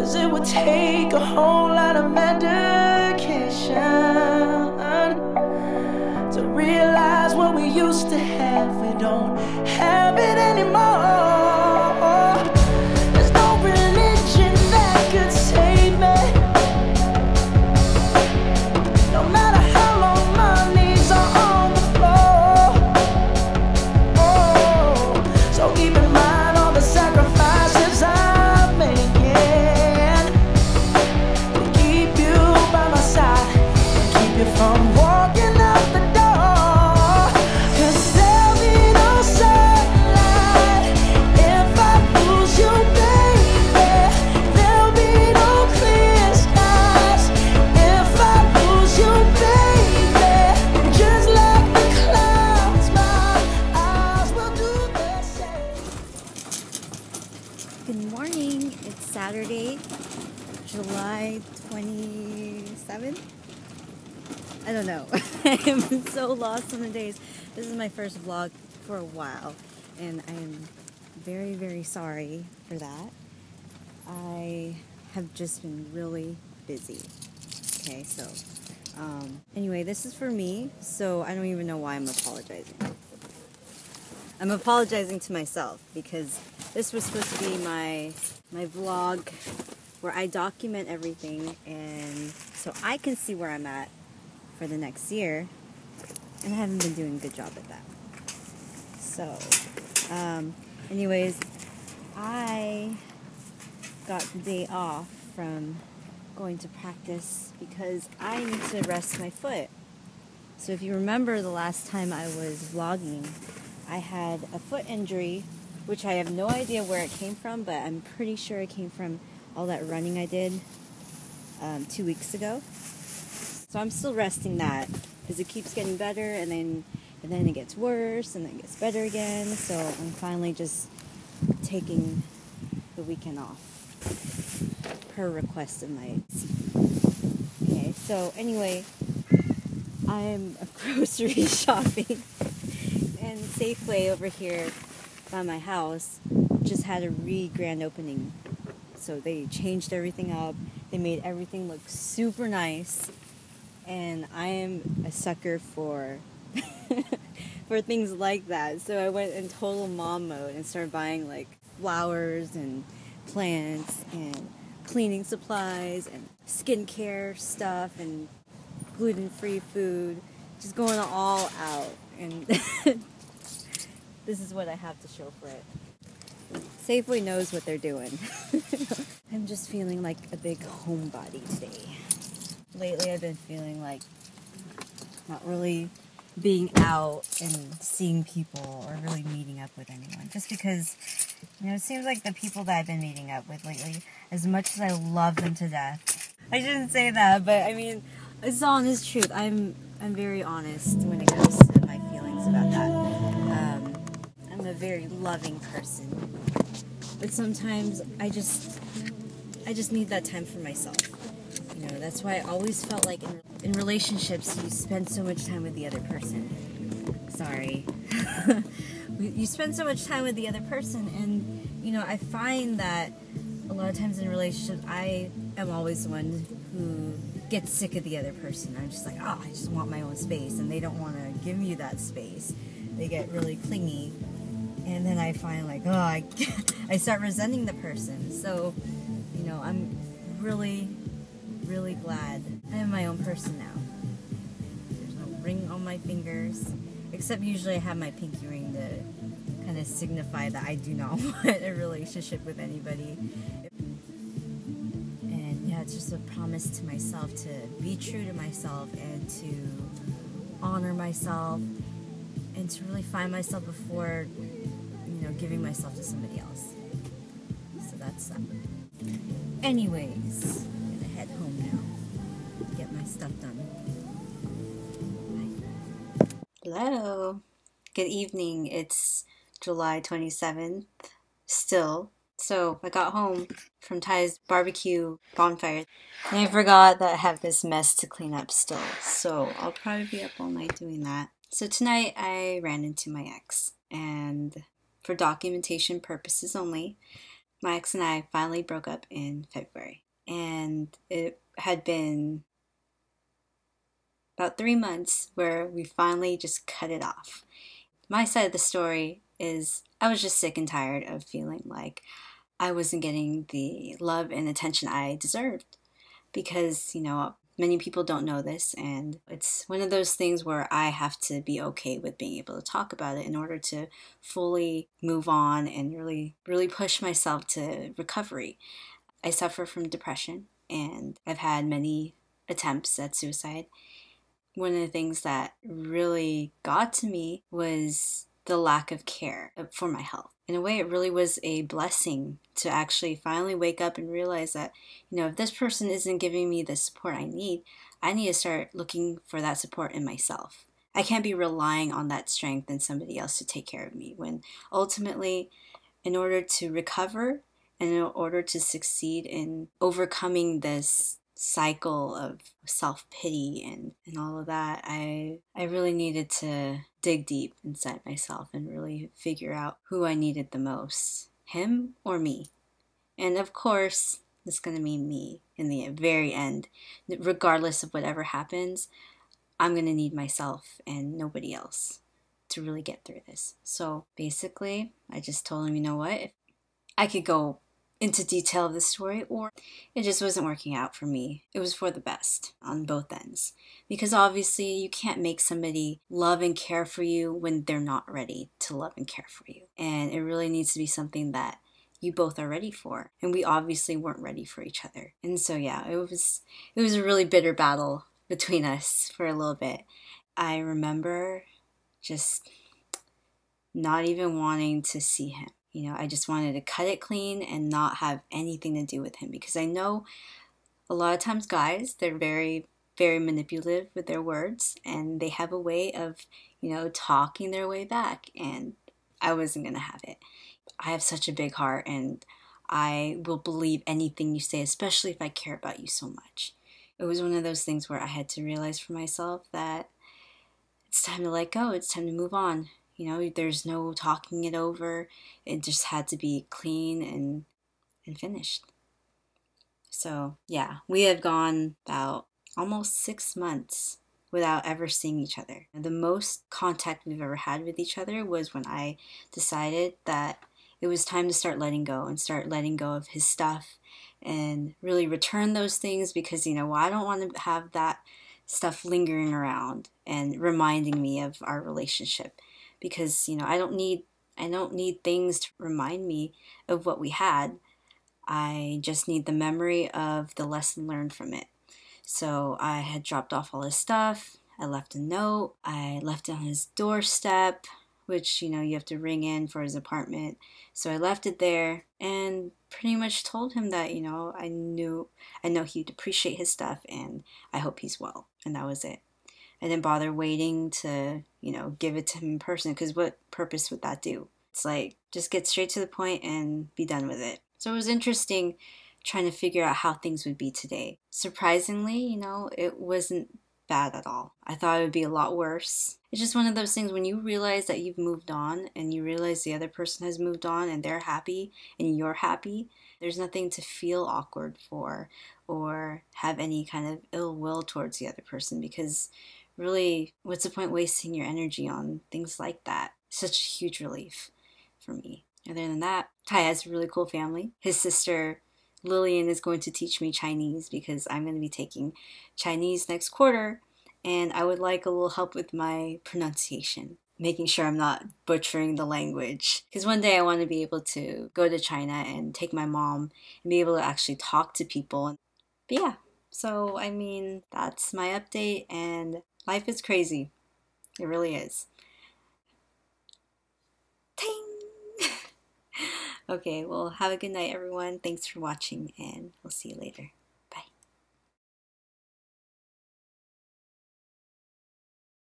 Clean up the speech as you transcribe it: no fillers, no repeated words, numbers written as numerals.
'cause it would take a whole lot of medication to realize what we used to have, we don't have it anymore. There's no religion that could save me, no matter how long my knees are on the floor. Oh, so keep in mind all the sacrifices I'm making to keep you by my side and keep you from walking out the door. 'Cause there'll be no sunlight if I lose you, baby. There'll be no clear skies if I lose you, baby. Just like the clouds, my eyes will do the same. Good morning. It's Saturday, July 27th. I don't know. I'm so lost on the days. This is my first vlog for a while, and I am very, very sorry for that. I have just been really busy. Okay, so anyway, this is for me, so I don't even know why I'm apologizing. I'm apologizing to myself because this was supposed to be my vlog where I document everything, and so I can see where I'm at for the next year, and I haven't been doing a good job at that. So anyways, I got the day off from going to practice because I need to rest my foot. So if you remember the last time I was vlogging, I had a foot injury, which I have no idea where it came from, but I'm pretty sure it came from all that running I did 2 weeks ago. So I'm still resting that because it keeps getting better, and then it gets worse, and then it gets better again. So I'm finally just taking the weekend off per request of my CP. Okay, so anyway, I'm grocery shopping, and Safeway over here by my house just had a grand opening. So they changed everything up. They made everything look super nice. And I am a sucker for for things like that. So I went in total mom mode and started buying like flowers and plants and cleaning supplies and skincare stuff and gluten-free food. Just going all out. And this is what I have to show for it. Safeway knows what they're doing. I'm just feeling like a big homebody today. Lately I've been feeling like not really being out and seeing people or really meeting up with anyone. Just because, you know, it seems like the people that I've been meeting up with lately, as much as I love them to death. I shouldn't say that, but I mean, it's the honest truth. I'm very honest when it comes to my feelings about that. I'm a very loving person. But sometimes I just need that time for myself. You know, that's why I always felt like in relationships you spend so much time with the other person. Sorry. You spend so much time with the other person, and you know, I find that a lot of times in relationships I am always the one who gets sick of the other person. I'm just like, oh, I just want my own space, and they don't want to give you that space. They get really clingy, and then I find like, oh, I start resenting the person. So, you know, I'm really glad I am my own person now. There's no ring on my fingers, except usually I have my pinky ring to kind of signify that I do not want a relationship with anybody. And yeah, it's just a promise to myself to be true to myself and to honor myself and to really find myself before, you know, giving myself to somebody else. So that's that. Anyways, I'm gonna head home now. Get my stuff done. Bye. Hello. Good evening. It's July 27th. Still. So I got home from Ty's barbecue bonfire, and I forgot that I have this mess to clean up still. So I'll probably be up all night doing that. So tonight I ran into my ex, and for documentation purposes only, My ex and I finally broke up in February, and it had been about 3 months where we finally just cut it off. My side of the story is I was just sick and tired of feeling like I wasn't getting the love and attention I deserved because, many people don't know this, and it's one of those things where I have to be okay with being able to talk about it in order to fully move on and really, really push myself to recovery. I suffer from depression, and I've had many attempts at suicide. One of the things that really got to me was the lack of care for my health. In a way, it really was a blessing to actually finally wake up and realize that, if this person isn't giving me the support I need to start looking for that support in myself. I can't be relying on that strength in somebody else to take care of me when ultimately, in order to recover and in order to succeed in overcoming this cycle of self-pity and all of that, I really needed to dig deep inside myself and really figure out who I needed the most, him or me. And of course, it's going to mean me in the very end. Regardless of whatever happens, I'm going to need myself and nobody else to really get through this. So basically, I just told him, you know what, I could go into detail of the story, or it just wasn't working out for me. It was for the best on both ends. Because obviously you can't make somebody love and care for you when they're not ready to love and care for you. And it really needs to be something that you both are ready for. And we obviously weren't ready for each other. And so yeah, it was a really bitter battle between us for a little bit. I remember just not even wanting to see him. I just wanted to cut it clean and not have anything to do with him, because I know a lot of times guys, they're very, very manipulative with their words, and they have a way of, talking their way back, and I wasn't going to have it. I have such a big heart, and I will believe anything you say, especially if I care about you so much. It was one of those things where I had to realize for myself that it's time to let go, it's time to move on. There's no talking it over. It just had to be clean and finished. So, yeah, we had gone about almost 6 months without ever seeing each other. The most contact we've ever had with each other was when I decided that it was time to start letting go of his stuff and really return those things, because, I don't want to have that stuff lingering around and reminding me of our relationship. Because, I don't need things to remind me of what we had. I just need the memory of the lesson learned from it. So I had dropped off all his stuff. I left a note. I left it on his doorstep, which, you have to ring in for his apartment. So I left it there and pretty much told him that, I know he'd appreciate his stuff and I hope he's well. And that was it. I didn't bother waiting to, give it to him in person, because what purpose would that do? It's like, just get straight to the point and be done with it. So it was interesting trying to figure out how things would be today. Surprisingly, it wasn't bad at all. I thought it would be a lot worse. It's just one of those things when you realize that you've moved on and you realize the other person has moved on and they're happy and you're happy, there's nothing to feel awkward for or have any kind of ill will towards the other person, because really, what's the point wasting your energy on things like that? Such a huge relief for me. Other than that, Ty has a really cool family. His sister Lillian is going to teach me Chinese, because I'm going to be taking Chinese next quarter, and I would like a little help with my pronunciation, making sure I'm not butchering the language. Because one day I want to be able to go to China and take my mom and be able to actually talk to people. But yeah, so that's my update, and life is crazy. It really is. Ting! Okay, well, have a good night, everyone. Thanks for watching, and we'll see you later.